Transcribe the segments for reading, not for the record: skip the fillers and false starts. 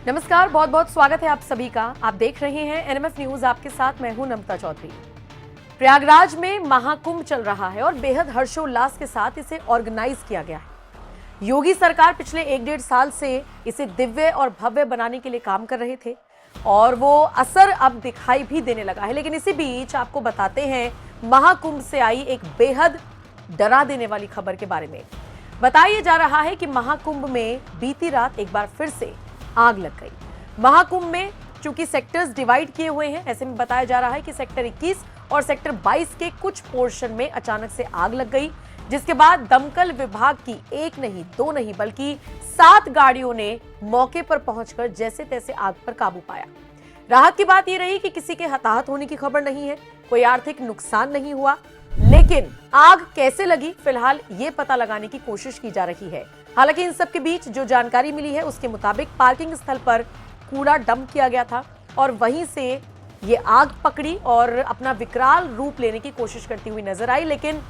नमस्कार, बहुत बहुत स्वागत है आप सभी का। आप देख रहे हैं एनएमएफ न्यूज, आपके साथ मैं हूं नमता चौधरी। प्रयागराज में महाकुंभ चल रहा है और बेहद हर्षोल्लास के साथ इसे ऑर्गेनाइज किया गया है। योगी सरकार पिछले 1-1.5 साल से इसे दिव्य और भव्य बनाने के लिए काम कर रहे थे और वो असर अब दिखाई भी देने लगा है। लेकिन इसी बीच आपको बताते हैं महाकुंभ से आई एक बेहद डरा देने वाली खबर के बारे में। बताया जा रहा है कि महाकुंभ में बीती रात एक बार फिर से आग लग गई। महाकुंभ में चूंकि सेक्टर्स डिवाइड किए हुए हैं, ऐसे में बताया जा रहा है कि सेक्टर 21 और सेक्टर 22 के कुछ पोर्शन में अचानक से आग लग गई, जिसके बाद दमकल विभाग की 1 नहीं 2 नहीं बल्कि 7 गाड़ियों ने मौके पर पहुंचकर जैसे तैसे आग पर काबू पाया। राहत की बात यह रही कि किसी के हताहत होने की खबर नहीं है, कोई आर्थिक नुकसान नहीं हुआ। लेकिन आग कैसे लगी, फिलहाल ये पता लगाने की कोशिश की जा रही है। हालांकि इन सब के बीच जो जानकारी मिली है उसके मुताबिक पार्किंग स्थल पर कूड़ा डंप किया गया था और वहीं से ये आग पकड़ी और अपना विकराल रूप लेने की कोशिश करती हुई नजर आई। लेकिन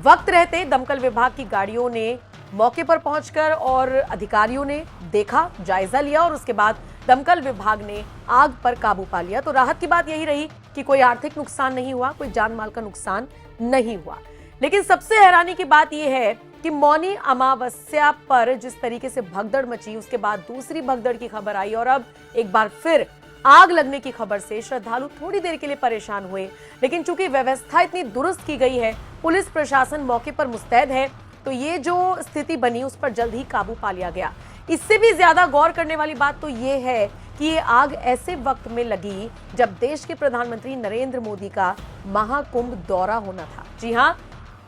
वक्त रहते दमकल विभाग की गाड़ियों ने मौके पर पहुंचकर और अधिकारियों ने देखा, जायजा लिया और उसके बाद दमकल विभाग ने आग पर काबू पा लिया। तो राहत की बात यही रही कि कोई आर्थिक नुकसान नहीं हुआ, कोई जान माल का नुकसान नहीं हुआ। लेकिन सबसे हैरानी की बात यह है कि मौनी अमावस्या पर जिस तरीके से भगदड़ मची, उसके बाद दूसरी भगदड़ की खबर आई और अब एक बार फिर आग लगने की खबर से श्रद्धालु थोड़ी देर के लिए परेशान हुए। लेकिन चूंकि व्यवस्था इतनी दुरुस्त की गई है, पुलिस प्रशासन मौके पर मुस्तैद है, तो ये जो स्थिति बनी उस पर जल्द ही काबू पा लिया गया। इससे भी ज्यादा गौर करने वाली बात तो ये है कि ये आग ऐसे वक्त में लगी जब देश के प्रधानमंत्री नरेंद्र मोदी का महाकुंभ दौरा होना था। जी हाँ,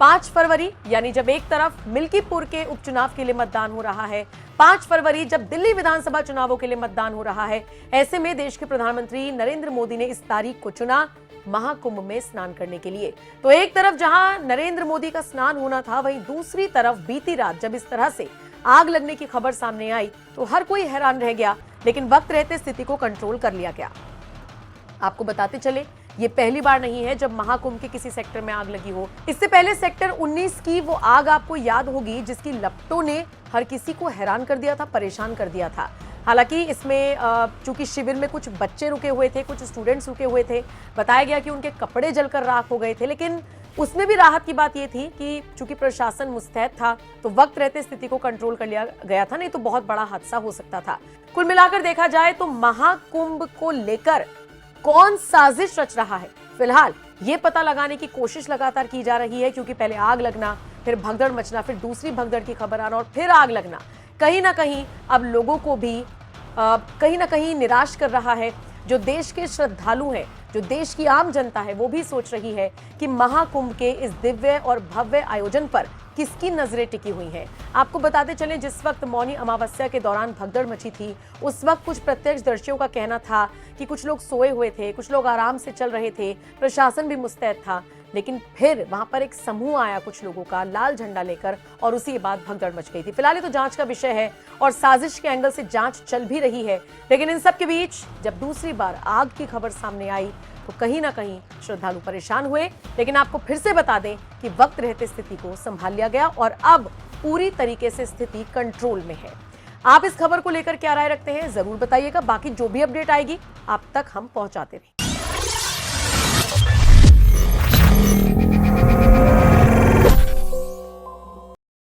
5 फरवरी यानी जब एक तरफ मिल्कीपुर के उपचुनाव के लिए मतदान हो रहा है, 5 फरवरी जब दिल्ली विधानसभा चुनावों के लिए मतदान हो रहा है, ऐसे में देश के प्रधानमंत्री नरेंद्र मोदी ने इस तारीख को चुना महाकुंभ में स्नान करने के लिए। तो एक तरफ जहां नरेंद्र मोदी का स्नान होना था, वहीं दूसरी तरफ बीती रात जब इस तरह से आग लगने की खबर सामने आई तो हर कोई हैरान रह गया। लेकिन वक्त रहते स्थिति को कंट्रोल कर लिया गया। आपको बताते चले, ये पहली बार नहीं है जब महाकुंभ के किसी सेक्टर में आग लगी हो। इससे पहले सेक्टर 19 की वो आग आपको याद होगी जिसकी लपटों ने हर किसी को हैरान कर दिया था, परेशान कर दिया था। हालांकि इसमें चूंकि शिविर में कुछ बच्चे रुके हुए थे, कुछ स्टूडेंट्स रुके हुए थे, बताया गया कि उनके कपड़े जलकर राख हो गए थे। लेकिन उसमें भी राहत की बात यह थी कि चूंकि प्रशासन मुस्तैद था तो वक्त रहते स्थिति को कंट्रोल कर लिया गया था, नहीं तो बहुत बड़ा हादसा हो सकता था। कुल मिलाकर देखा जाए तो महाकुंभ को लेकर कौन साजिश रच रहा है, फिलहाल ये पता लगाने की कोशिश लगातार की जा रही है, क्योंकि पहले आग लगना, फिर भगदड़ मचना, फिर दूसरी भगदड़ की खबर आना और फिर आग लगना कहीं ना कहीं अब लोगों को भी कहीं ना कहीं निराश कर रहा है। जो देश के श्रद्धालु हैं, जो देश की आम जनता है, वो भी सोच रही है कि महाकुंभ के इस दिव्य और भव्य आयोजन पर किसकी नजरें टिकी हुई हैं। आपको बताते चलें, जिस वक्त मौनी अमावस्या के दौरान भगदड़ मची थी, उस वक्त कुछ प्रत्यक्षदर्शियों का कहना था कि कुछ लोग सोए हुए थे, कुछ लोग आराम से चल रहे थे, प्रशासन भी मुस्तैद था। लेकिन फिर वहां पर एक समूह आया कुछ लोगों का लाल झंडा लेकर और उसी के बाद भगदड़ मच गई थी। फिलहाल तो जांच का विषय है और साजिश के एंगल से जांच चल भी रही है। लेकिन इन सब के बीच जब दूसरी बार आग की खबर सामने आई तो कहीं ना कहीं श्रद्धालु परेशान हुए। लेकिन आपको फिर से बता दें कि वक्त रहते स्थिति को संभाल लिया गया और अब पूरी तरीके से स्थिति कंट्रोल में है। आप इस खबर को लेकर क्या राय रखते हैं, जरूर बताइएगा। बाकी जो भी अपडेट आएगी आप तक हम पहुंचाते रहेंगे।